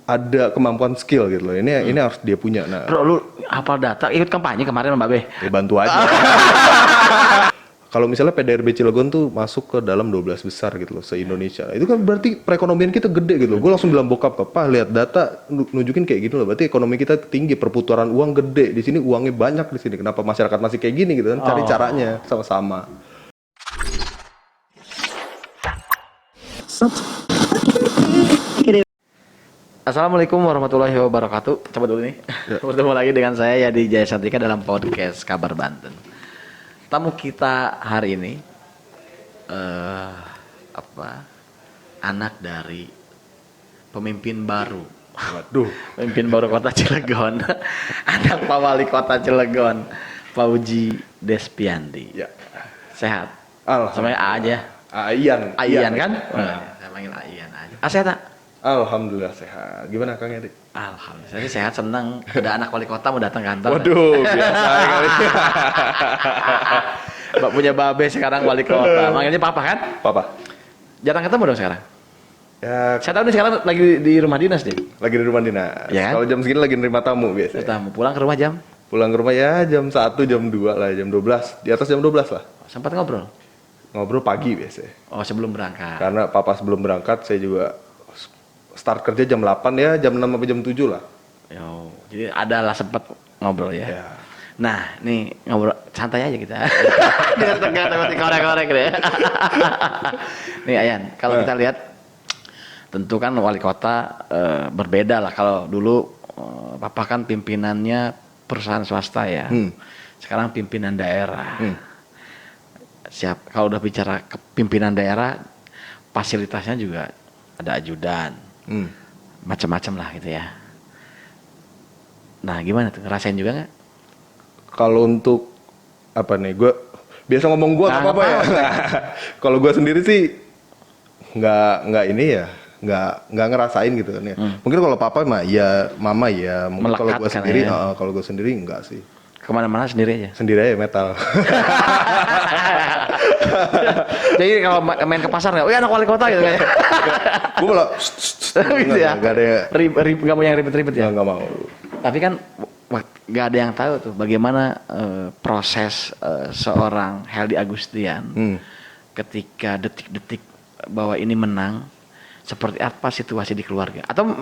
ada kemampuan skill gitu loh. Ini harus dia punya. Nah, Bro, lu hafal data, ikut kampanye kemarin Mbak Be. ya bantu aja. Kalau misalnya PDRB Cilegon tuh masuk ke dalam 12 besar gitu loh se-Indonesia. Itu kan berarti perekonomian kita gede gitu loh. Gue langsung bilang bokap, "Papa, lihat data nunjukin kayak gitu loh. Berarti ekonomi kita tinggi, perputaran uang gede. Di sini uangnya banyak di sini. Kenapa masyarakat masih kayak gini gitu kan?" Cari caranya sama-sama. Assalamualaikum warahmatullahi wabarakatuh. Coba dulu nih. Bertemu lagi dengan saya Yadi Jaya Santika dalam podcast Kabar Banten. Tamu kita hari ini anak dari pemimpin baru. Waduh. Pemimpin baru Kota Cilegon. Anak Pak Wali Kota Cilegon, Pak Uji Despianti. Ya. Sehat. Alhamdulillah. Sampai A aja. Aiyan. Aiyan kan? Saya panggil Aiyan aja. Sehat tak? Alhamdulillah sehat. Gimana Kang Yadi? Alhamdulillah, saya sehat, senang. Ada anak wali kota mau datang kantor. Waduh, biasa kali. Mbak punya babe sekarang wali kota. Manggilnya papa kan? Papa. Jarang ketemu dong sekarang. Ya, Saya tahu nih sekarang lagi di rumah dinas deh. lagi di rumah dinas. Ya kan? Kalau jam segini lagi nerima tamu biasa. Tamu pulang ke rumah jam. Pulang ke rumah ya jam 1, jam 2 lah, jam 12. Di atas jam 12 lah. Sempat ngobrol. Ngobrol pagi biasa. Oh, sebelum berangkat. Karena papa sebelum berangkat saya juga start kerja jam 8 ya, jam 6 sampai jam 7 lah. Yo, jadi adalah sempat ngobrol ya. Ya. Nah, nih ngobrol santai aja kita. Biar tegang tapi korek-korek deh. Nih Ayan, kalau kita lihat tentu kan wali kota berbeda lah. Kalau dulu papa kan pimpinannya perusahaan swasta ya. Sekarang pimpinan daerah. Siap. Kalau udah bicara kepimpinan daerah, fasilitasnya juga ada ajudan. Macam-macam lah gitu ya. Nah, gimana tuh? Ngerasain juga nggak? Kalau untuk apa nih, gue biasa ngomong gue nggak apa-apa ya. Kalau gue sendiri sih nggak ini ya, nggak ngerasain gitu kan ya. Mungkin kalau papa mah ya, mama ya. Mungkin kalau gue sendiri, kalau gue sendiri enggak sih. Kemana-mana sendiri aja. Sendiri aja metal. Jadi kalau main ke pasar nggak? Oh ya anak wali kota gitu kayak. Gue malah gitu ya. Nggak ada Nggak mau yang ribet-ribet ya. nggak mau. Tapi kan nggak ada yang tahu tuh bagaimana proses seorang Heldi Agustian ketika detik-detik bahwa ini menang. Seperti apa situasi di keluarga? Atau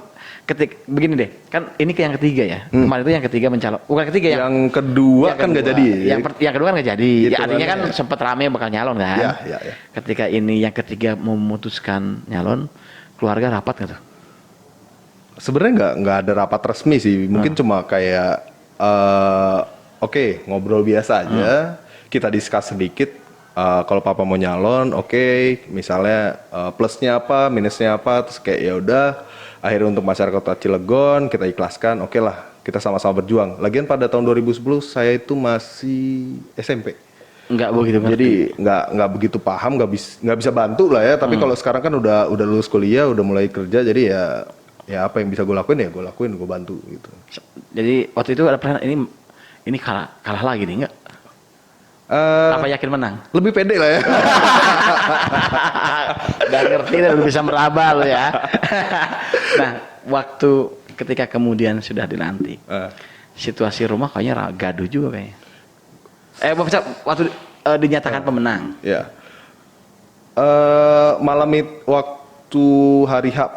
begini deh, kan ini yang ketiga ya. Kemarin itu yang ketiga mencalon, bukan ketiga yang kedua kan nggak jadi. Yang kedua kan nggak jadi. Gitu Ya, artinya kan ya. sempat rame bakal nyalon kan. Ya. Ketika ini yang ketiga memutuskan nyalon, keluarga rapat nggak tuh? Sebenarnya nggak ada rapat resmi sih. Mungkin cuma kayak oke, ngobrol biasa aja. Kita discuss sedikit. Kalau papa mau nyalon, oke, misalnya plusnya apa, minusnya apa, terus kayak ya udah. Akhirnya untuk masyarakat Kota Cilegon kita ikhlaskan, oke lah, kita sama-sama berjuang. Lagian pada tahun 2010 saya itu masih SMP. Nggak begitu ngerti. Jadi nggak begitu paham, nggak bisa bantu lah ya. Tapi kalau sekarang kan udah lulus kuliah, udah mulai kerja, jadi ya apa yang bisa gue lakuin ya gue lakuin, gue bantu gitu. Jadi waktu itu ada pertanyaan ini kalah lagi nih nggak? Apa yakin menang? Lebih pede lah ya. Udah ngerti dan udah bisa meraba lo ya. Nah, waktu ketika kemudian sudah dilantik, situasi rumah kayaknya gaduh juga kayaknya. Waktu dinyatakan pemenang. Ya. Malam itu waktu hari H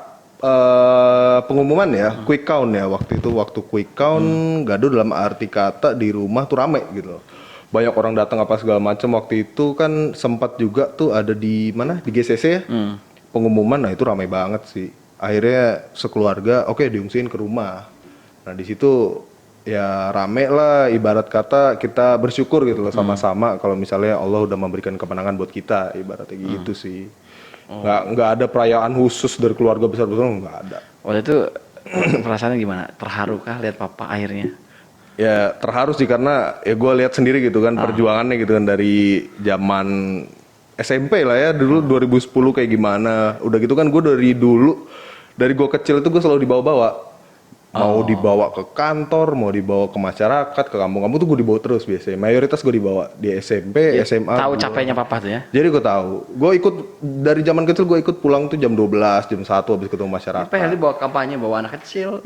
pengumuman ya, quick count ya waktu quick count gaduh dalam arti kata di rumah tuh rame gitu loh. Banyak orang datang apa segala macam. Waktu itu kan sempat juga tuh ada di mana di GCC ya pengumuman. Nah itu ramai banget sih. Akhirnya sekeluarga oke, diungsiin ke rumah. Nah di situ ya rame lah, ibarat kata kita bersyukur gitu loh sama-sama kalau misalnya Allah udah memberikan kemenangan buat kita, ibaratnya gitu sih. Nggak ada perayaan khusus dari keluarga besar-besar, nggak ada. Waktu itu perasaannya gimana? Terharu kah lihat papa akhirnya? Ya terharu sih karena ya gue lihat sendiri gitu kan perjuangannya gitu kan dari zaman SMP lah ya dulu 2010 kayak gimana. Udah gitu kan gue dari gue kecil itu gue selalu dibawa-bawa. Mau dibawa ke kantor, mau dibawa ke masyarakat, ke kampung-kampung tuh gue dibawa terus biasanya. Mayoritas gue dibawa di SMP, SMA. Tahu capeknya papa tuh ya. Jadi gue tahu. Gue ikut dari zaman kecil, gue ikut pulang tuh jam 12, jam 1 habis ketemu masyarakat. Apa ya, bawa kampanye bawa anak kecil.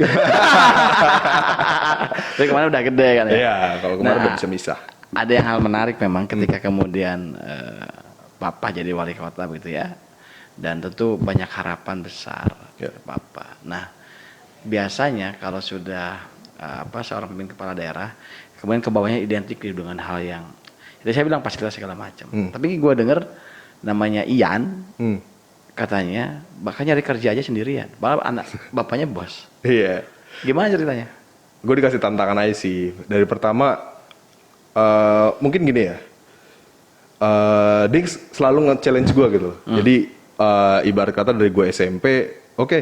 Tapi kemarin udah gede kan ya. Iya, kalau kemarin Nah, udah bisa misah. Ada yang hal menarik memang ketika kemudian papa jadi wali kota begitu ya. Dan tentu banyak harapan besar Ya. dari papa. Nah, biasanya kalau sudah seorang pemimpin kepala daerah, kemudian ke bawahnya identik dengan hal yang jadi saya bilang fasilitas segala macam. Tapi gue dengar namanya Ian, katanya bakal nyari kerja aja sendirian. Bapaknya bos. Iya. Gimana ceritanya? Gue dikasih tantangan aja sih. Dari pertama, mungkin gini ya. Dia selalu nge-challenge gue gitu. Jadi ibarat kata dari gue SMP, oke,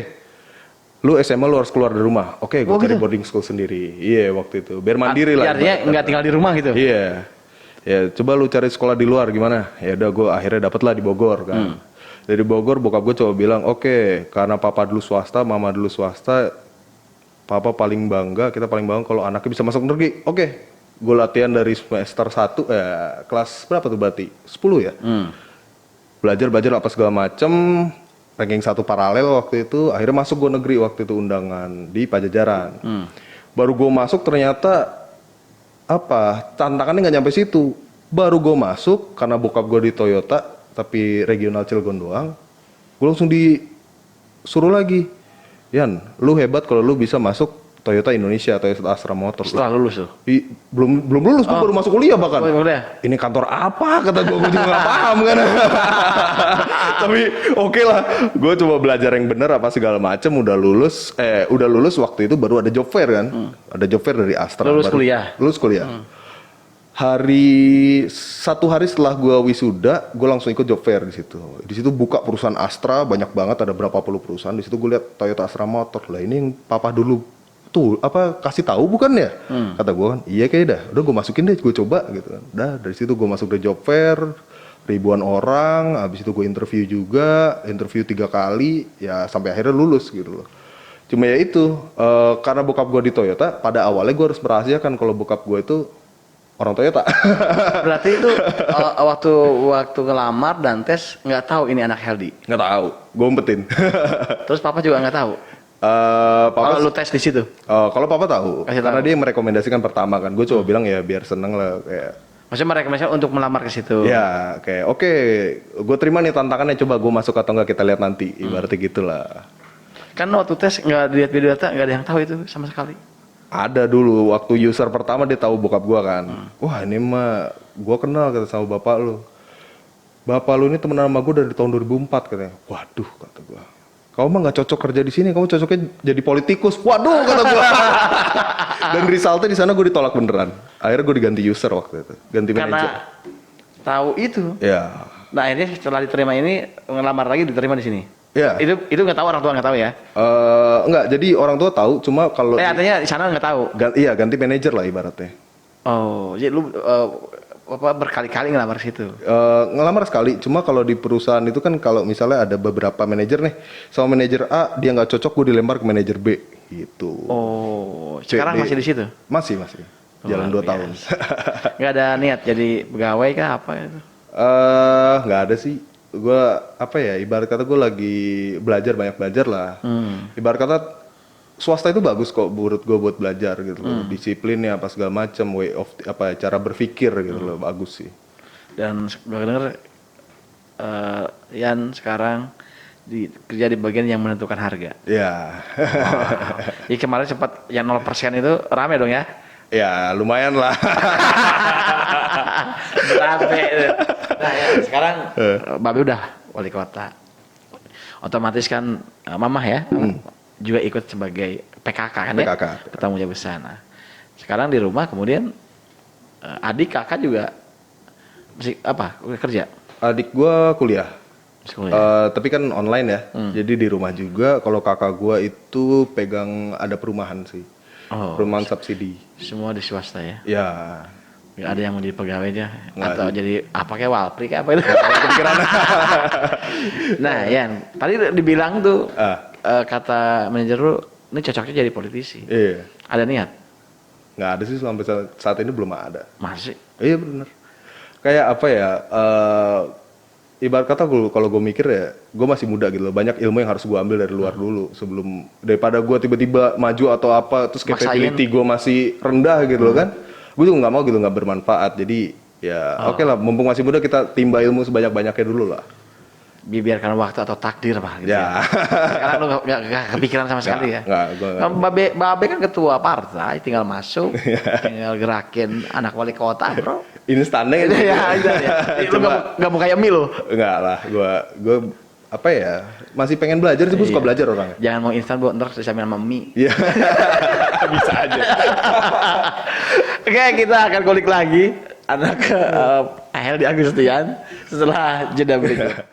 lu SMA lu harus keluar dari rumah. Oke, gue cari boarding school sendiri. Iya, waktu itu. Biar mandiri lah. Artinya nggak tinggal di rumah gitu? Iya. Ya, coba lu cari sekolah di luar gimana? Ya udah, gue akhirnya dapet lah di Bogor kan. Dari Bogor, bokap gue coba bilang, oke, karena papa dulu swasta, mama dulu swasta, papa paling bangga, kita paling bangga kalau anaknya bisa masuk negeri. Oke, gue latihan dari semester 1, kelas berapa tuh berarti? 10 ya? Belajar apa segala macem, ranking 1 paralel waktu itu, akhirnya masuk gue negeri waktu itu undangan di Pajajaran. Baru gue masuk ternyata tantangannya nggak nyampe situ. Baru gue masuk karena bokap gue di Toyota tapi regional Cilegon doang, gue langsung disuruh lagi, Yan, lu hebat kalau lu bisa masuk Toyota Indonesia, Toyota Astra Motor. Setelah lulus tuh? Belum lulus, gue baru masuk kuliah bahkan. Ini kantor apa? Kata gue juga nggak paham kan. Tapi oke lah, gue coba belajar yang bener apa segala macem. Udah lulus waktu itu baru ada job fair kan. Ada job fair dari Astra. Lulus kuliah? Lulus kuliah. Satu hari setelah gue wisuda, gue langsung ikut job fair di situ. Di situ buka perusahaan Astra banyak banget, ada berapa puluh perusahaan. Di situ gue lihat Toyota Astra Motor. Lah ini yang papa dulu tuh kasih tahu bukan ya? Kata gue kan, iya kayaknya udah gue masukin deh, gue coba gitu kan. Dari situ gue masuk ke job fair, ribuan orang, habis itu gue interview 3 kali, ya sampai akhirnya lulus gitu loh. Cuma ya itu, karena bokap gue di Toyota, pada awalnya gue harus merahasiakan kalau bokap gue itu orang Toyota. Berarti itu waktu ngelamar dan tes nggak tahu ini anak Heldi? Nggak tahu, gue umpetin. Terus papa juga nggak tahu? Papa lu tes di situ? Kalau papa tahu, karena dia yang merekomendasikan pertama kan. Gue coba bilang ya biar seneng lah kayak. Maksudnya merekomendasikan untuk melamar ke situ? Ya kayak oke, gue terima nih tantangannya, coba gue masuk atau enggak kita lihat nanti. Ibaratnya gitulah. Kan waktu tes nggak dilihat video data, nggak ada yang tahu itu sama sekali. Ada dulu waktu user pertama dia tahu bokap gue kan. Wah ini mah gue kenal kata sama bapak lu. Bapak lu ini temenan sama gue dari tahun 2004 katanya. Waduh kata gue. Kamu mah nggak cocok kerja di sini, kamu cocoknya jadi politikus. Waduh kata gue. Dan resultnya di sana gue ditolak beneran. Akhirnya gue diganti user waktu itu, ganti manajer. Karena tahu itu. Ya. Nah akhirnya setelah diterima ini ngelamar lagi diterima di sini. Ya. Itu nggak tahu, orang tua nggak tahu ya? Enggak, jadi orang tua tahu, cuma kalau artinya di sana nggak tahu. Iya ganti manajer lah ibaratnya. Oh, jadi lu berkali-kali ngelamar situ? Ngelamar sekali, cuma kalau di perusahaan itu kan kalau misalnya ada beberapa manajer nih, sama manajer A dia nggak cocok, gue dilempar ke manajer B gitu. Oh, sekarang masih di situ? Masih. Jalan 2 tahun. Nggak ada niat jadi pegawai kah apa itu? Nggak ada sih. Gue ibarat kata gue lagi banyak belajar lah. Ibarat kata swasta itu bagus kok menurut gue buat belajar gitu loh. Disiplinnya apa segala macam, cara berpikir gitu loh, bagus sih. Dan gue denger Yan sekarang kerja di bagian yang menentukan harga. Ya. Wow. Jadi kemarin sempat yang 0% itu rame dong ya? Ya lumayan lah. Rame. Nah ya, sekarang Babe udah wali kota. Otomatis kan Mamah ya juga ikut sebagai PKK kan ya? PKK. Bertanggung jawab besar. Nah, sekarang di rumah kemudian adik kakak juga masih kerja? Adik gua kuliah. Tapi kan online ya. Jadi di rumah juga. Kalau kakak gua itu pegang ada perumahan sih. Perumahan subsidi. Semua di swasta ya? Ya. Gak ada yang mau jadi pegawai aja atau jadi kayak walpri kayak apa itu? Kepikiran. Nah, Yan, tadi dibilang tuh kata manajer lu ini cocoknya jadi politisi. Iya. Ada niat? Nggak ada sih sampai saat ini belum ada. Masih. Iya benar. Kayak apa ya? Ibarat kata kalau gue mikir ya, gue masih muda gitu loh. Banyak ilmu yang harus gue ambil dari luar dulu sebelum daripada gue tiba-tiba maju atau apa, terus capability gue masih rendah gitu loh kan. Gue juga nggak mau gitu, nggak bermanfaat. Jadi ya oke lah, mumpung masih muda kita timba ilmu sebanyak-banyaknya dulu lah. Biarkan waktu atau takdir pak gitu Ya. Sekarang lu gak kepikiran sama sekali ya? Nggak. Babe kan ketua partai, tinggal masuk, tinggal gerakin anak wali kota bro. Instannya gitu. Ya. Lu gak mau kayak mie lo? Enggak lah, gue apa ya, masih pengen belajar sih, gue suka belajar orangnya. Jangan mau instan bu, ntar disamain sama mie. Iya. Bisa aja. Oke, kita akan kulik lagi anak Heldi Agustian setelah jeda berikut.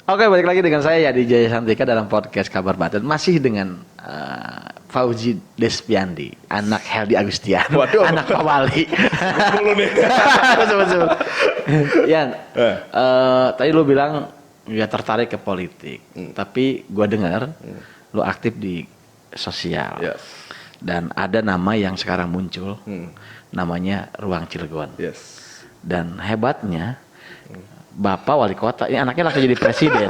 Oke, balik lagi dengan saya Yadi Jaya Santika dalam podcast Kabar Batin. Masih dengan Fauzi Despiandi, anak Heldi Agustian, Waduh. anak Pak Wali. Dulu nih. Betul. Yan, tadi lu bilang gak tertarik ke politik, tapi gua dengar lu aktif di sosial. Yes. Dan ada nama yang sekarang muncul, namanya Ruang Cilegon. Yes. Dan hebatnya Bapak wali kota, ini anaknya langsung jadi presiden.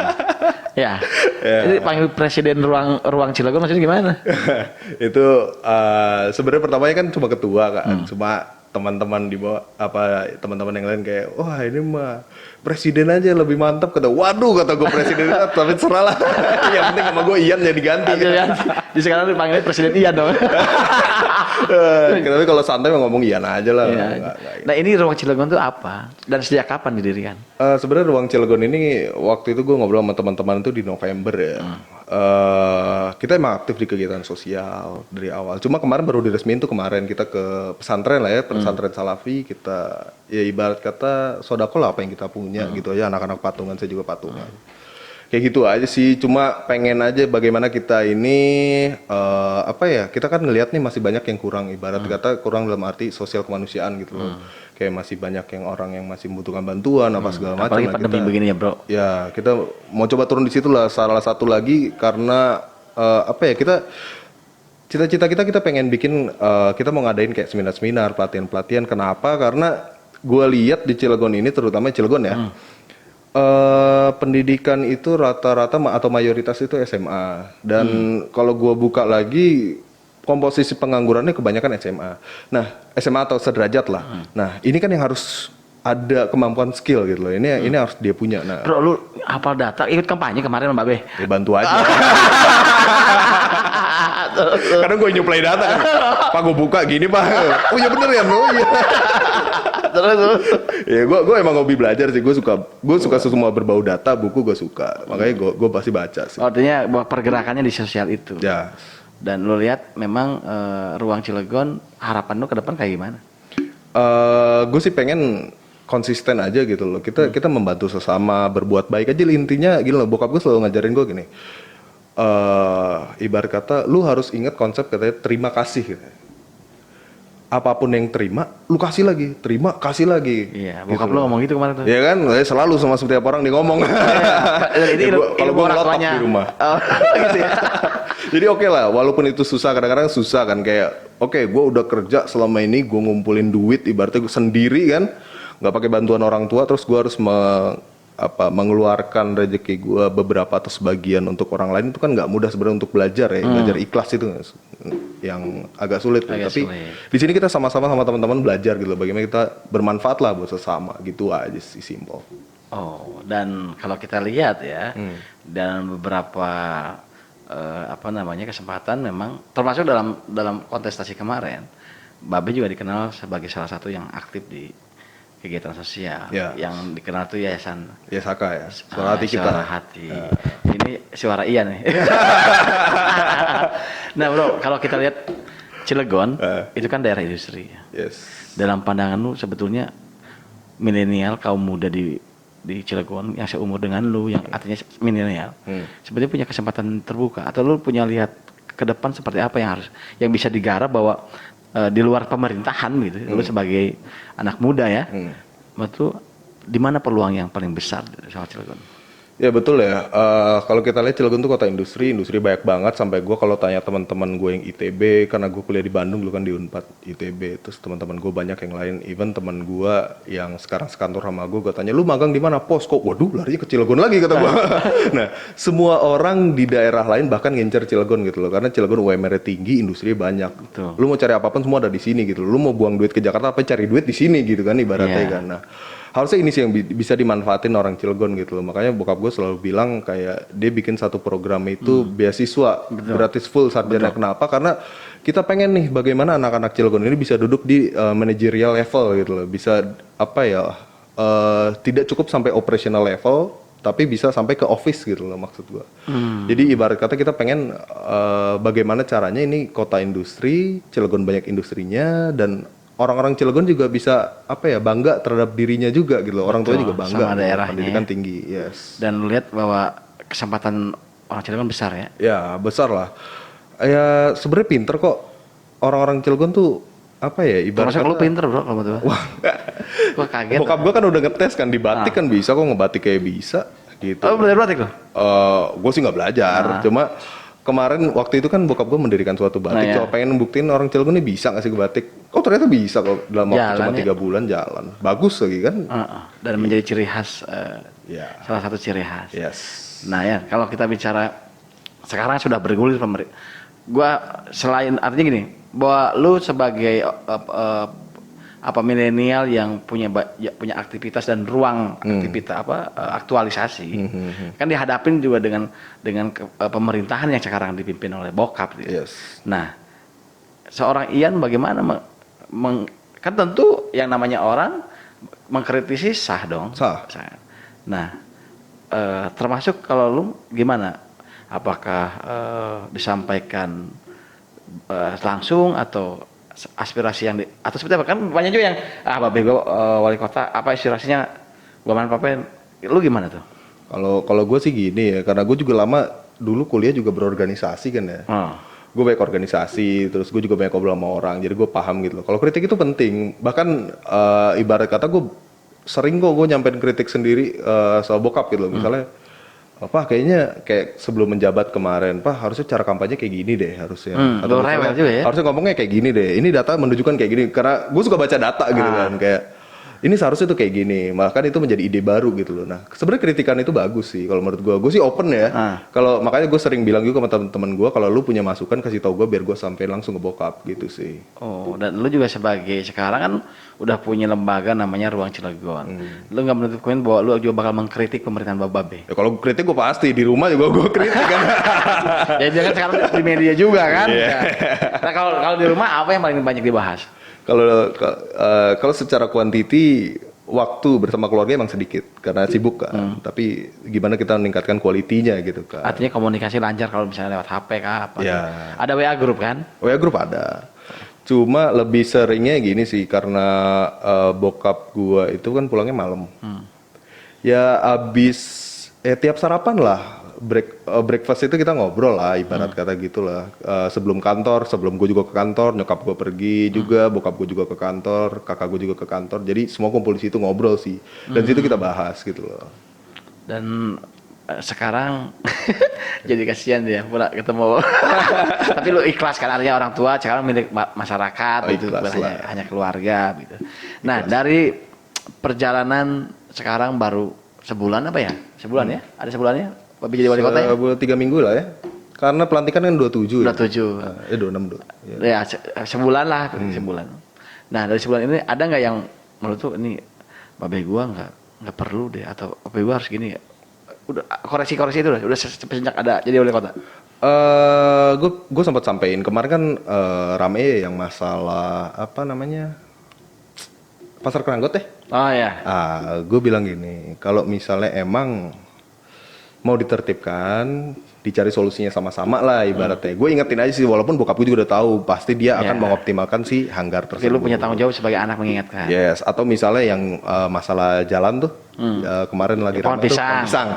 Ya. Ini panggil presiden ruang Cilegon maksudnya gimana? Itu sebenarnya pertamanya kan cuma ketua kan, cuma teman-teman di bawah teman-teman yang lain kayak wah ini mah presiden aja lebih mantap, kata waduh kata gue presiden tapi serah lah. Yang penting sama gue Ian jadi ganti. Di sekarang dipanggilnya presiden Ian dong. Tapi kalau santai mah ngomong Ian aja lah. Iya. Nah ini ruang Cilegon itu apa dan sejak kapan didirikan? Sebenarnya ruang Cilegon ini waktu itu gue ngobrol sama teman-teman itu di November ya. Kita emang aktif di kegiatan sosial dari awal. Cuma kemarin baru diresmiin tuh kemarin kita ke pesantren lah ya, pesantren Salafi. Kita ya ibarat kata sodako lah apa yang kita punya gitu aja. Anak-anak patungan, saya juga patungan. Kayak gitu aja sih. Cuma pengen aja bagaimana kita ini kita kan ngelihat nih masih banyak yang kurang, ibarat kata kurang dalam arti sosial kemanusiaan gitu loh. Kayak masih banyak yang orang yang masih membutuhkan bantuan apa segala macam. Apalagi pandemi begini ya bro. Ya kita mau coba turun di situ lah. Salah satu lagi karena cita-cita kita pengen bikin kita mau ngadain kayak seminar-seminar, pelatihan-pelatihan. Kenapa? Karena gue lihat di Cilegon ini, terutama Cilegon ya, pendidikan itu rata-rata atau mayoritas itu SMA. Dan kalau gue buka lagi komposisi penganggurannya kebanyakan SMA. Nah, SMA atau sederajat lah. Nah, ini kan yang harus ada kemampuan skill gitu loh. Ini harus dia punya. Nah, Bro, lu hafal data, ikut kampanye kemarin Mbak Be. ya bantu aja. Kadang gue nyuplai data kan. Pak gue buka gini Pak. Oh iya bener ya, no iya. Terus. Ya gue emang hobi belajar sih. Gue suka semua berbau data, buku gue suka. Makanya gue pasti baca sih. Artinya bahwa pergerakannya di sosial itu. Ya. Dan lu lihat memang ruang Cilegon harapan lu ke depan kayak gimana? Gue sih pengen konsisten aja gitu loh. Kita membantu sesama, berbuat baik aja. Intinya gini loh, bokap gue selalu ngajarin gue gini. Ibarat kata, lu harus ingat konsep katanya terima kasih. Gitu. Apapun yang terima, lu kasih lagi, terima, kasih lagi. Iya, bokap lu ngomong gitu kemarin tuh. Iya kan, selalu sama setiap orang dia ngomong. Kalau gue ngelotok di rumah. Gitu ya. Jadi oke lah, walaupun itu susah, kadang-kadang susah kan. Kayak, oke, gue udah kerja selama ini, gue ngumpulin duit, ibaratnya gue sendiri kan, nggak pakai bantuan orang tua, terus gue harus mengeluarkan rezeki gue beberapa atau sebagian untuk orang lain itu kan nggak mudah sebenarnya untuk belajar ya, belajar ikhlas itu yang agak sulit. Agak Tapi sulit. di sini kita sama-sama sama teman-teman belajar gitu, bagaimana kita bermanfaat lah buat sesama gitu aja sih, simple. Oh, dan kalau kita lihat ya, dan beberapa kesempatan memang termasuk dalam kontestasi kemarin, Babe juga dikenal sebagai salah satu yang aktif di kegiatan sosial. Ya. Yang dikenal tuh yayasan Ya Saka ya, suara hati kita. Suara hati. Ini suara iya nih. Nah bro, kalau kita lihat Cilegon, itu kan daerah industri. Yes. Dalam pandangan lu sebetulnya milenial, kaum muda di Cilegon yang seumur dengan lu, yang artinya milenial, sebetulnya punya kesempatan terbuka, atau lu punya lihat ke depan seperti apa yang bisa digarap bahwa di luar pemerintahan gitu, lu sebagai anak muda ya, betul, di mana peluang yang paling besar soal Cilegon? Ya betul ya. Kalau kita lihat Cilegon tuh kota industri banyak banget. Sampai gue kalau tanya teman-teman gue yang ITB, karena gue kuliah di Bandung dulu kan di Unpad ITB, terus teman-teman gue banyak yang lain. Even teman gue yang sekarang sekantor sama gue tanya, lu magang di mana? Posko. Waduh, larinya ke Cilegon lagi kata gue. Nah, semua orang di daerah lain bahkan ngincer Cilegon gitu loh, karena Cilegon UMR-nya tinggi, industri banyak. Betul. Lu mau cari apapun semua ada di sini gitu. Lu mau buang duit ke Jakarta apa cari duit di sini gitu kan ibaratnya kan. Nah, harusnya ini sih yang bisa dimanfaatin orang Cilegon gitu loh. Makanya bokap gue selalu bilang kayak dia bikin satu program itu beasiswa gratis full sarjana. Kenapa? Karena kita pengen nih bagaimana anak-anak Cilegon ini bisa duduk di managerial level gitu loh. Bisa tidak cukup sampai operational level, tapi bisa sampai ke office gitu loh maksud gue. Jadi ibarat kata kita pengen bagaimana caranya ini kota industri, Cilegon banyak industrinya, dan orang-orang Cilegon juga bisa bangga terhadap dirinya juga gitu loh. Orang tua juga bangga sama daerahnya, pendidikan tinggi. Yes. Dan lu lihat bahwa kesempatan orang Cilegon besar ya. Ya besar lah. Ya sebenarnya pinter kok orang-orang Cilegon tuh ibarat Termasuk lu pinter bro kalau menurut gua. Gua kaget. Bokap gua kan udah ngetes kan di batik kan bisa kok, ngebatik kayak bisa gitu. Oh belajar batik lo? Gue sih nggak belajar, cuma kemarin waktu itu kan bokap gue mendirikan suatu batik, coba pengen buktiin orang Cilegon ini bisa nggak sih ke batik. Oh ternyata bisa kok, dalam waktu cuma 3 bulan jalan. Bagus lagi kan. Dan menjadi ciri khas, salah satu ciri khas. Yes. Nah ya, kalau kita bicara sekarang sudah bergulir pemerintah. Gua selain artinya gini, bahwa lu sebagai milenial yang punya aktivitas dan ruang aktivitas aktualisasi, kan dihadapin juga dengan pemerintahan yang sekarang dipimpin oleh bokap gitu. Yes. Nah, seorang Ian bagaimana kan tentu yang namanya orang mengkritisi sah dong. Sah. Nah, termasuk kalau lu gimana? Apakah disampaikan langsung atau aspirasi yang atau seperti apa? Kan banyak juga yang babe gue wali kota, apa aspirasinya gue manfaatin. Lu gimana tuh? Kalau gue sih gini ya, karena gue juga lama dulu kuliah juga berorganisasi kan ya. Gue banyak organisasi, terus gue juga banyak ngobrol sama orang, jadi gue paham gitu loh. Kalau kritik itu penting, bahkan ibarat kata gue sering kok gue nyampein kritik sendiri soal bokap gitu loh. Misalnya Pak kayaknya kayak sebelum menjabat kemarin, Pak harusnya cara kampanye kayak gini deh harusnya. Atau juga ya? Harusnya ngomongnya kayak gini deh. Ini data menunjukkan kayak gini. Karena gue suka baca data gitu kan, kayak ini seharusnya tuh kayak gini. Bahkan itu menjadi ide baru gitu loh. Nah sebenarnya kritikan itu bagus sih kalau menurut gue. Gue sih open ya. Kalau makanya gue sering bilang juga sama teman-teman gue, kalau lu punya masukan kasih tau gue biar gue sampein langsung ke bokap gitu sih. Oh, dan lu juga sebagai sekarang kan udah punya lembaga namanya Ruang Cilegon. Lu nggak menutup kemungkinan bahwa lu juga bakal mengkritik pemerintahan Babe? Ya kalau kritik gue pasti, di rumah juga gue kritik kan. Ya jangan sekarang di media juga kan. Nah kalau di rumah apa yang paling banyak dibahas? Kalau secara kuantiti waktu bersama keluarga emang sedikit karena sibuk kan. Tapi gimana kita meningkatkan kualitinya gitu kan. Artinya komunikasi lancar kalau misalnya lewat HP kah apa? Ya. Ada WA grup kan? WA grup ada. Cuma lebih seringnya gini sih karena bokap gua itu kan pulangnya malam. Ya abis tiap sarapan lah. Breakfast itu kita ngobrol lah ibarat kata gitulah. Sebelum kantor, sebelum gue juga ke kantor, nyokap gue pergi juga, bokap gue juga ke kantor, kakak gue juga ke kantor. Jadi semua kumpul di situ ngobrol sih. Dan situ kita bahas gitu loh. Dan sekarang jadi kasihan dia pula ketemu. Tapi lu ikhlas kan, artinya orang tua sekarang milik masyarakat gitu, hanya keluarga gitu. Nah, dari perjalanan sekarang baru sebulan apa ya? Sebulan ya? Ada sebulannya Babe jadi wali kota ya? 3 minggu lah ya. Karena pelantikan kan 27 ya. 27. 26 tuh. Ya. Ya, sebulan lah, sebulan. Nah, dari sebulan ini ada nggak yang menurut tuh ini Babe gua nggak perlu deh atau Babe gua harus gini ya? Udah koreksi itu udah sejak ada jadi wali kota. Gue sempat sampein kemarin kan rame yang masalah apa namanya pasar Keranggot ya. Oh ya. Gue bilang gini, kalau misalnya emang mau ditertibkan, dicari solusinya sama-sama lah ibaratnya. Gue ingetin aja sih, walaupun bokap gue juga udah tahu pasti dia akan mengoptimalkan si hanggar Tapi tersebut. lu punya tanggung jawab sebagai anak mengingatkan. Yes, atau misalnya yang masalah jalan tuh kemarin lagi Pohon ramai tuh, pisang. pohon pisang.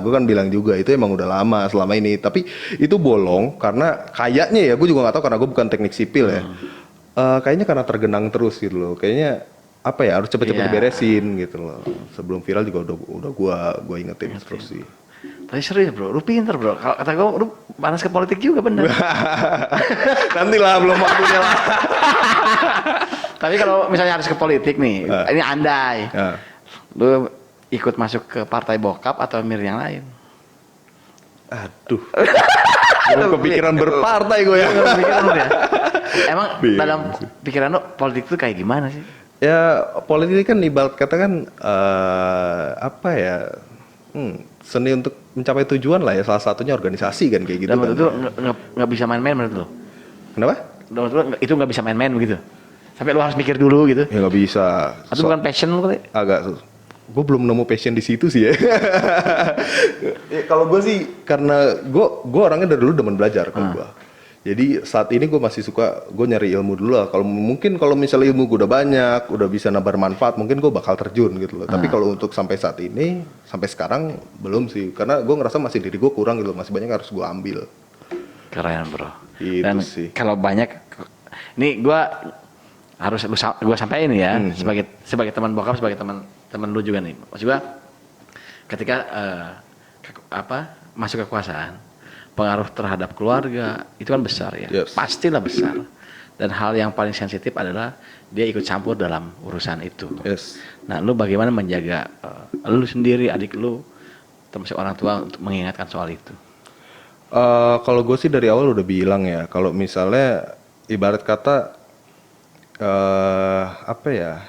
Gue kan bilang juga itu emang udah lama selama ini. Tapi itu bolong karena kayaknya ya, gue juga nggak tahu karena gue bukan teknik sipil ya. Kayaknya karena tergenang terus gitu loh. Kayaknya apa ya harus cepet-cepet diberesin gitu loh. Sebelum viral juga udah gue ingetin terus sih. Tapi serius bro, lu pinter bro. Kalau kata gue, lu panas ke politik juga bener. Nanti lah belum waktunya lah. Tapi kalau misalnya harus ke politik nih, ini andai, lu ikut masuk ke partai bokap atau mir yang lain? Aduh. Belum kepikiran berpartai gue ya. Kepikiran lu ya? Emang Bingung dalam pikiran lu politik itu kayak gimana sih? Ya politik kan ibarat kata kan apa ya seni untuk mencapai tujuan lah ya, salah satunya organisasi kan kayak gitu. Dan kan. menurut lu nggak bisa main-main menurut lu? Kenapa? Menurut lu itu nggak bisa main-main begitu? Sampai lu harus mikir dulu gitu? Ya nggak bisa. Atau bukan passion lu kali? Agak. Gue belum nemu passion di situ sih ya. Kalau gue sih karena gue orangnya dari dulu demen belajar kalau gue. Jadi saat ini gue masih suka, gue nyari ilmu dulu lah. Kalau misalnya ilmu gue udah banyak, udah bisa nabar manfaat, mungkin gue bakal terjun gitu loh. Tapi kalau untuk sampai saat ini, sampai sekarang belum sih. Karena gue ngerasa masih diri gue kurang gitu loh. Masih banyak yang harus gue ambil. Keren bro. Itu Dan sih. kalau banyak, ini gue harus gue sampaikan ya, sebagai teman bokap, sebagai teman lu juga nih. Maksud gue, ketika masuk kekuasaan, pengaruh terhadap keluarga itu kan besar ya, pastilah besar. Dan hal yang paling sensitif adalah dia ikut campur dalam urusan itu. Yes. Nah, lu bagaimana menjaga lu sendiri, adik lu, termasuk orang tua untuk mengingatkan soal itu? Kalau gue sih dari awal udah bilang ya, kalau misalnya ibarat kata apa ya,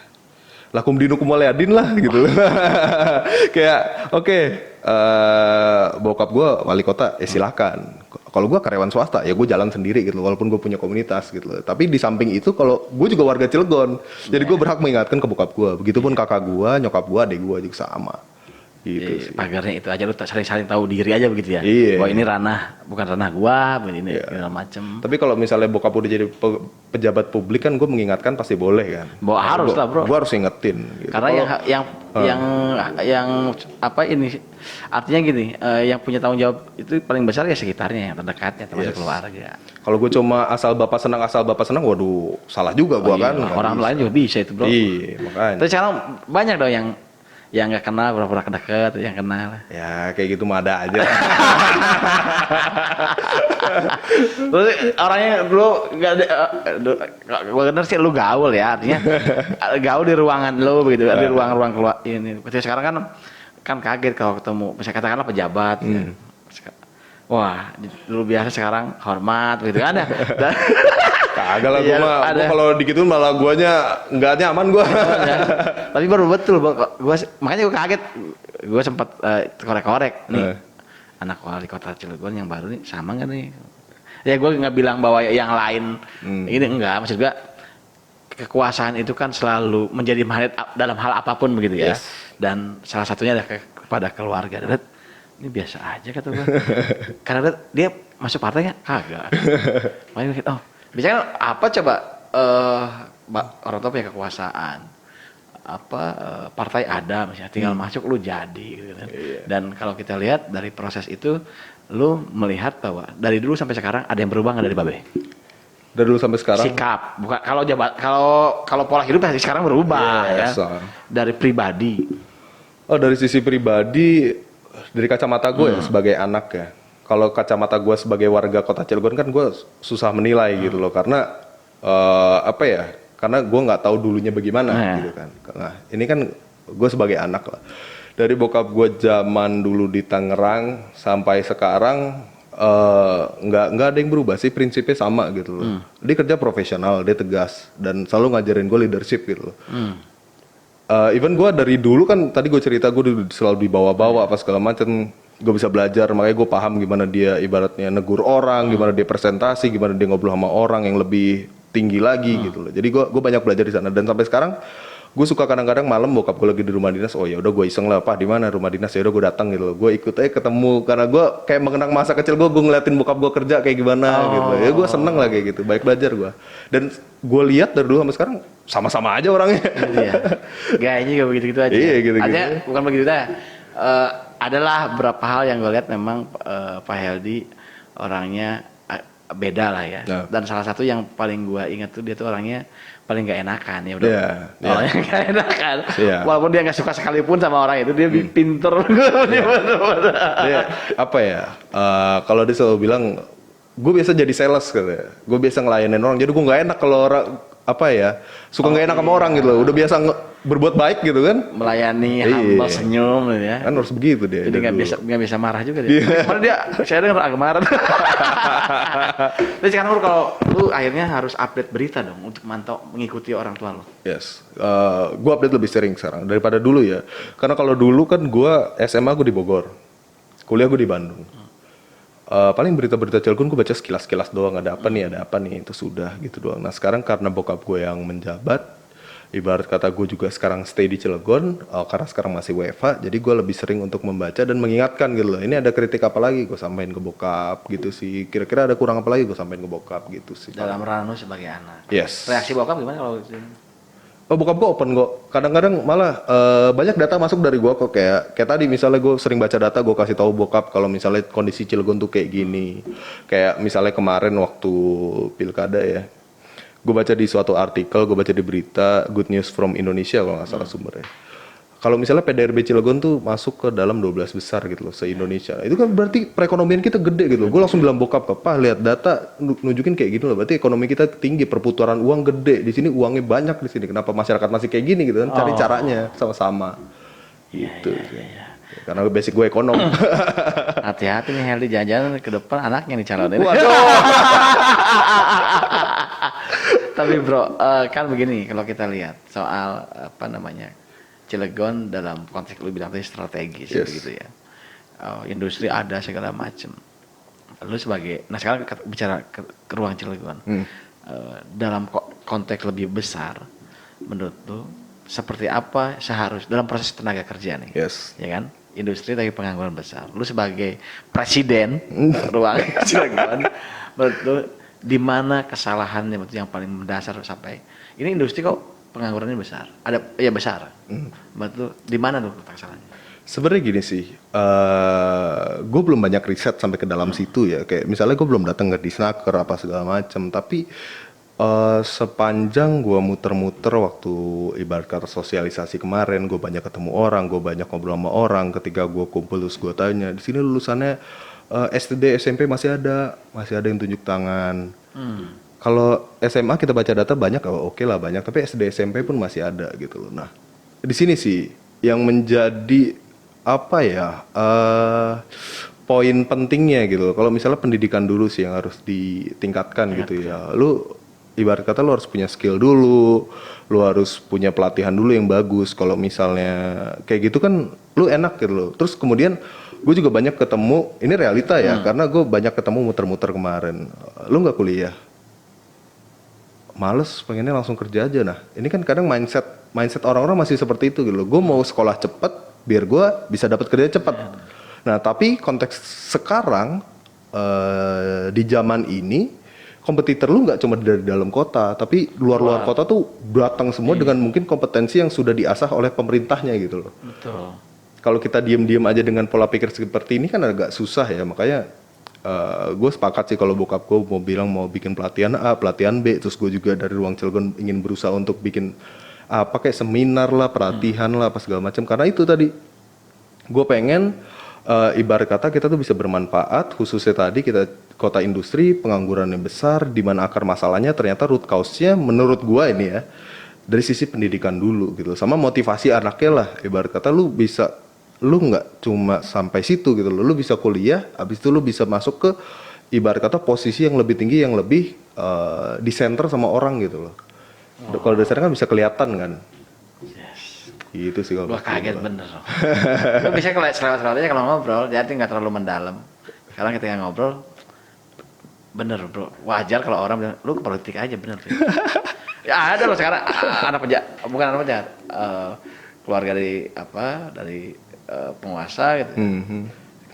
lakum dinukum waliyadin lah gitu. Kayak oke, bokap gue wali kota ya silakan. Kalau gue karyawan swasta ya gue jalan sendiri gitu walaupun gue punya komunitas gitu loh. Tapi di samping itu kalau gue juga warga Cilegon, jadi gue berhak mengingatkan ke bokap gue. Begitupun kakak gue, nyokap gue, adik gue juga sama. Gitu sih. Pagarnya itu aja, lu saling tahu diri aja begitu ya. Iya. Bahwa ini bukan ranah gua, begini segala macem. Tapi kalau misalnya bokap udah jadi pejabat publik kan gue mengingatkan pasti boleh kan. Bahwa harus lah bro. Gue harus ingetin. Gitu. Karena yang apa ini artinya gini, yang punya tanggung jawab itu paling besar ya sekitarnya, yang terdekatnya, termasuk keluarga. Kalau gue cuma asal bapak senang, waduh salah juga gue kan. Orang lain juga bisa itu bro. Iya makanya. Tapi sekarang banyak dong yang nggak kenal, pura-pura deket, yang kenal. Ya kayak gitu mah ada aja. Terus orangnya dulu nggak ada, gue bener sih lu gaul ya, artinya gaul di ruangan lu begitu, di ruang-ruang keluar ini. Berarti sekarang kan kaget kalau ketemu, misalnya katakanlah pejabat. Ya. Wah, dulu biasa sekarang hormat begitu kan ya. Kagak lah gue mah, kalau digituin malah guanya nggak nyaman gue. Ya. Tapi baru betul, makanya gue kaget, gue sempat korek-korek nih, anak wali kota Cilegon yang baru nih sama nggak nih? Ya gue nggak bilang bahwa yang lain ini enggak, maksud gue kekuasaan itu kan selalu menjadi magnet dalam hal apapun begitu ya. Dan salah satunya adalah kepada keluarga. Dan ini biasa aja kata gue. Karena dia masuk partainya kagak. Makanya biasanya apa coba orang tua punya kekuasaan, partai ada misalnya, tinggal masuk lu jadi gitu kan. Dan kalau kita lihat dari proses itu, lu melihat bahwa dari dulu sampai sekarang ada yang berubah nggak dari Babe? Dari dulu sampai sekarang. Sikap, bukan kalau pola hidup pasti sekarang berubah ya. Dari pribadi. Oh dari sisi pribadi, dari kacamata gue ya sebagai anak ya. Kalau kacamata gue sebagai warga kota Cilegon kan gue susah menilai gitu loh, karena karena gue nggak tahu dulunya bagaimana gitu kan. Nah ini kan gue sebagai anak lah. Dari bokap gue zaman dulu di Tangerang sampai sekarang nggak ada yang berubah sih, prinsipnya sama gitu loh. Dia kerja profesional, dia tegas dan selalu ngajarin gue leadership gitu loh. Even gue dari dulu kan tadi gue cerita gue selalu dibawa-bawa apa segala macam, gue bisa belajar, makanya gue paham gimana dia ibaratnya negur orang, gimana dia presentasi, gimana dia ngobrol sama orang yang lebih tinggi lagi gitu loh. Jadi gue banyak belajar di sana dan sampai sekarang gue suka kadang-kadang malam bokap gue lagi di rumah dinas, oh ya udah gue iseng lah, Pak di mana rumah dinas, ya udah gue datang gitu loh, gue ikut aja ketemu karena gue kayak mengenang masa kecil gue ngeliatin bokap gue kerja kayak gimana gitu, ya gue seneng lah kayak gitu, baik belajar gue dan gue lihat dari dulu sampai sekarang sama-sama aja orangnya. Iya. Gayanya juga begitu-gitu aja. Iya, gitu-gitu. Artinya bukan begitu dah. Adalah beberapa hal yang gue lihat memang Pak Heldi orangnya beda lah ya. Nah. Dan salah satu yang paling gue ingat tuh dia tuh orangnya paling gak enakan ya udah. Iya, iya. Orangnya gak enakan. Iya. Walaupun dia gak suka sekalipun sama orang itu, dia pinter. Dia, apa ya, kalau dia selalu bilang gue biasa jadi sales katanya, gue biasa ngelayanin orang, jadi gue nggak enak kalau orang apa ya suka nggak enak sama orang gitu loh, udah biasa berbuat baik gitu kan, Melayani, Iya. humble, senyum gitu ya. kan harus begitu dia. Jadi dari nggak dulu. bisa marah juga dia. Kemarin dia, saya dengar agak marah. Tapi sekarang kalau lu akhirnya harus update berita dong untuk mengikuti orang tua lu. Yes, gue update lebih sering sekarang daripada dulu ya, karena kalau dulu kan gue SMA gue di Bogor, kuliah gue di Bandung. Paling berita-berita Cilegon gue baca sekilas-sekilas doang, ada apa nih, itu sudah gitu doang. Nah sekarang karena bokap gue yang menjabat, ibarat kata gue juga sekarang stay di Cilegon, karena sekarang masih WFH, jadi gue lebih sering untuk membaca dan mengingatkan gitu loh, ini ada kritik apa lagi gue sampaikan ke bokap gitu sih, kira-kira ada kurang apa lagi gue sampaikan ke bokap gitu sih. Dalam ranah lu sebagai anak. Yes. Reaksi bokap gimana kalau Oh, bokap gue open kok. Kadang-kadang malah banyak data masuk dari gue kok, kayak tadi misalnya gue sering baca data, gue kasih tahu bokap kalau misalnya kondisi Cilegon tuh kayak gini. Kayak misalnya kemarin waktu pilkada ya, gue baca di suatu artikel, gue baca di berita Good News from Indonesia kalau nggak salah sumbernya. Kalau misalnya PDRB Cilegon tuh masuk ke dalam 12 besar gitu loh se-Indonesia. Itu kan berarti perekonomian kita gede gitu loh. Gue langsung bilang bokap, "Papa, lihat data nunjukin kayak gitu loh. Berarti ekonomi kita tinggi, perputaran uang gede. Di sini uangnya banyak di sini. Kenapa masyarakat masih kayak gini gitu kan? Cari caranya sama-sama." Gitu. Karena basic gue ekonom. hati-hati nih Heldi, jangan-jangan ke depan anaknya nih calonnya. Waduh. Tapi bro, kan begini kalau kita lihat soal apa namanya Cilegon dalam konteks lu bilang tadi strategis Yes. gitu ya. Industri ada segala macam. Lu sebagai, nah sekarang bicara ke ruang Cilegon. Dalam konteks lebih besar, menurut lu seperti apa dalam proses tenaga kerja nih? Yes. Ya kan? Industri tapi pengangguran besar. Lu sebagai presiden ruang Cilegon, menurut lu di mana kesalahannya yang paling mendasar sampai ini industri kok penganggurannya besar? Ada ya besar. Menurut lu di mana tuh kesalahannya? Sebenarnya gini sih, gue belum banyak riset sampai ke dalam situ ya. Kayak misalnya gue belum datang ke Disnaker apa segala macam, tapi sepanjang gue muter-muter waktu ibarat kata sosialisasi kemarin, gue banyak ketemu orang, gue banyak ngobrol sama orang. Ketika gue kumpul terus gue tanya, di sini lulusannya SD, SMP masih ada yang tunjuk tangan. Kalau SMA kita baca data banyak, oke lah banyak, tapi SD, SMP pun masih ada gitu loh. Nah, di sini sih yang menjadi apa ya poin pentingnya gitu. Kalau misalnya pendidikan dulu sih yang harus ditingkatkan gitu ya. Lu ibarat kata lu harus punya skill dulu, lu harus punya pelatihan dulu yang bagus. Kalau misalnya kayak gitu kan lu enak gitu loh. Terus kemudian gue juga banyak ketemu, ini realita ya, karena gue banyak ketemu muter-muter kemarin. Lu nggak kuliah? Males, pengennya langsung kerja aja. Nah, ini kan kadang mindset orang-orang masih seperti itu gitu loh. Gue mau sekolah cepet biar gue bisa dapat kerja cepet. Nah, tapi konteks sekarang di zaman ini kompetitor lu nggak cuma dari dalam kota, tapi luar kota tuh datang semua dengan mungkin kompetensi yang sudah diasah oleh pemerintahnya gitu loh. Betul. Kalau kita diem-diem aja dengan pola pikir seperti ini kan agak susah ya, makanya gue sepakat sih kalau bokap gue mau bilang mau bikin pelatihan A, pelatihan B, terus gue juga dari ruang Cilegon ingin berusaha untuk bikin apa kayak seminar lah, pelatihan lah, apa segala macam. Karena itu tadi gue pengen ibarat kata kita tuh bisa bermanfaat, khususnya tadi kita kota industri, penganggurannya besar, di mana akar masalahnya ternyata root cause-nya menurut gue ini ya dari sisi pendidikan dulu gitu, sama motivasi anaknya lah. Ibarat kata lu bisa lu nggak cuma sampai situ gitu loh. Lu bisa kuliah, habis itu lu bisa masuk ke ibarat kata posisi yang lebih tinggi, yang lebih di center sama orang gitu loh. Kalau di sana kan bisa kelihatan kan. Yes. Gitu sih kalau Gua menurut kaget gua. bener loh. Lu bisa selewat-selewat aja kalau ngobrol, jadi nggak terlalu mendalam. Sekarang ketika ngobrol, bener bro, wajar kalau orang bilang, lu ke politik aja bener. Tuh. Ya ada loh sekarang anak pejabat, bukan anak pejabat, keluarga dari penguasa gitu.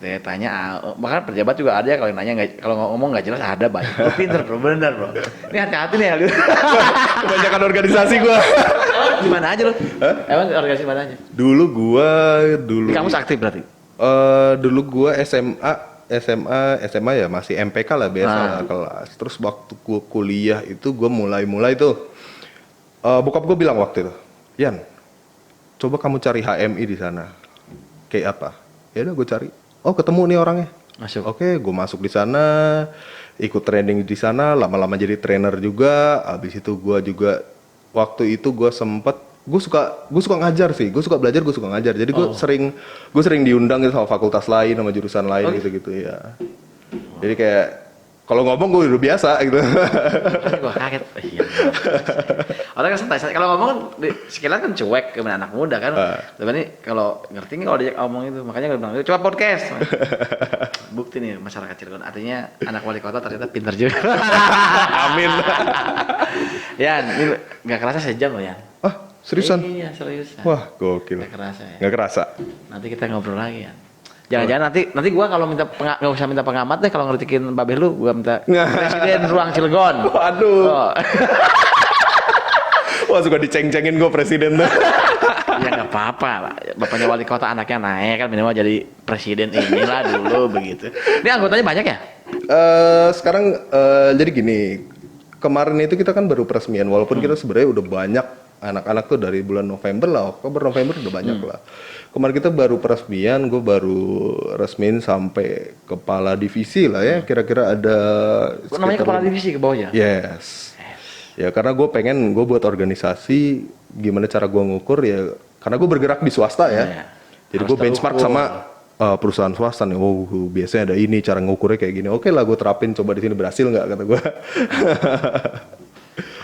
Kita tanya, bahkan pejabat juga ada ya kalau nanya kalau ngomong nggak jelas ada banyak. Lu pinter bro, bener bro. Ini hati-hati nih ya. Kebanyakan organisasi gua. Di mana aja lu? Emang organisasi mana aja? Dulu Di kampus aktif berarti? dulu gua SMA ya masih MPK lah biasa lah kelas. Terus waktu gua kuliah itu gua mulai tuh bokap gua bilang waktu itu, Yan, coba kamu cari HMI di sana. Kayak apa? Ya udah gua cari. Oh ketemu nih orangnya. Masuk. Oke, gua masuk di sana, ikut training di sana, lama-lama jadi trainer juga. Abis itu gua juga waktu itu gua sempet gue suka ngajar sih, gue suka belajar, gue suka ngajar, jadi gue sering diundang gitu sama fakultas lain, sama jurusan lain gitu ya. Jadi kayak kalau ngomong gue udah biasa gitu. Gue kaget. Iya. Orang kan santai. Kalau ngomong sekilas kan cuek ke anak muda kan. Tapi ini kalau ngerti nih kalau diajak ngomong itu, makanya gue bilang coba podcast. Bukti nih masyarakat Cilegon. Artinya anak wali kota ternyata pintar juga. Amin. Yan, ini nggak kerasa sejam loh Yan. Seriusan? Iya seriusan. Wah gokil. Nggak kerasa ya. Nggak kerasa. Nanti kita ngobrol lagi ya. Jangan-jangan nanti gua kalau minta nggak usah minta pengamat deh kalau ngertikin Babeh lu, gua minta presiden ruang Cilegon. Waduh. Oh. Wah suka diceng-cengin gue presiden tuh. Ya nggak apa-apa, bapaknya wali kota anaknya naik kan minimal jadi presiden inilah dulu begitu. Ini anggotanya banyak ya? Sekarang jadi gini, kemarin itu kita kan baru peresmian, walaupun kita sebenarnya udah banyak anak-anak tuh dari bulan November lah, Oktober November udah banyak lah. Kemarin kita baru peresmian, gue baru resmiin sampai kepala divisi lah ya, kira-kira ada. Namanya kepala divisi ke bawahnya? Yes. Ya karena gue pengen gue buat organisasi, gimana cara gue ngukur ya, karena gue bergerak di swasta ya. Jadi gue benchmark sama perusahaan swasta nih, oh biasanya ada ini cara ngukurnya kayak gini. Oke lah gue terapin, coba di sini berhasil nggak kata gue.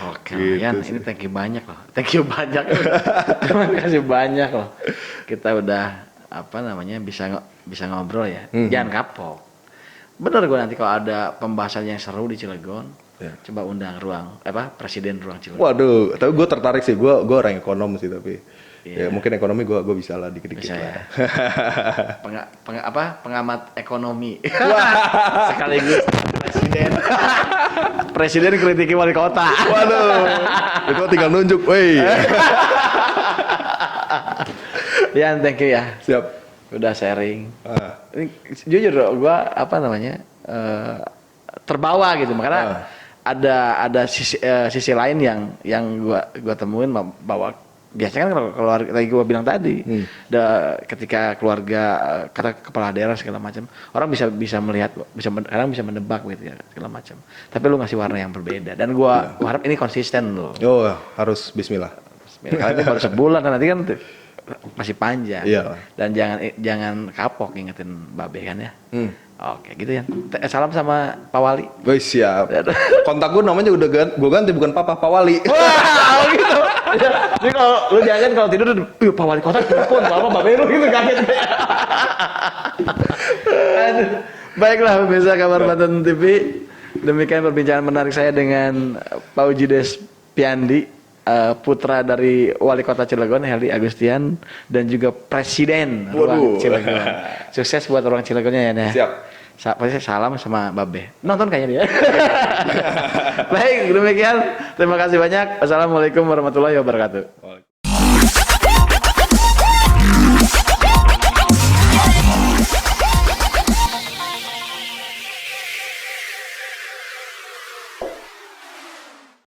Oke, gitu Yan, ini thank you banyak loh. Thank you banyak. Terima kasih banyak loh. Kita udah bisa ngobrol ya. Jangan kapok. Bener gue nanti kalau ada pembahasan yang seru di Cilegon, coba undang presiden ruang Cilegon. Waduh, tapi gue tertarik sih. Gue orang ekonom sih tapi. Ya mungkin ekonomi gue bisa lah dikit-dikit bisa lah. Ya. Pengamat ekonomi. Sekaligus presiden. Presiden kritiki wali kota. Waduh, itu tinggal nunjuk, woi. Yan, thank you ya. Siap. Udah sharing. Ini jujur gue terbawa gitu, makanya ada sisi lain yang gua temuin bahwa biasanya kan kalau lagi gue bilang tadi, ketika keluarga kata kepala daerah segala macam, orang bisa melihat, kadang bisa menebak gitu ya segala macam. Tapi lu ngasih warna yang berbeda, dan gue harap ini konsisten lo. Oh harus Bismillah. Kalau ini baru sebulan, nanti kan masih panjang. Iya. Dan jangan kapok ingetin Babe kan ya. Oke gitu ya. Salam sama Pak Wali. Woi siap. Kontak gue namanya udah gue ganti, bukan Pak Wali. Wah gitu. Jadi kalau lu jangan kalau tidur, Pak Wali kota telepon, apa Babe lu gitu kaget. Aduh. Baiklah pemirsa Kabar Banten TV. Demikian perbincangan menarik saya dengan Pak Ujides Piandi, putra dari Wali Kota Cilegon Heli Agustian, dan juga Presiden Ruang Cilegon. Sukses buat Ruang Cilegonnya ya. Siap. Pasti salam sama Babe. Nonton kayaknya dia. Baik, demikian. Terima kasih banyak. Wassalamualaikum warahmatullahi wabarakatuh.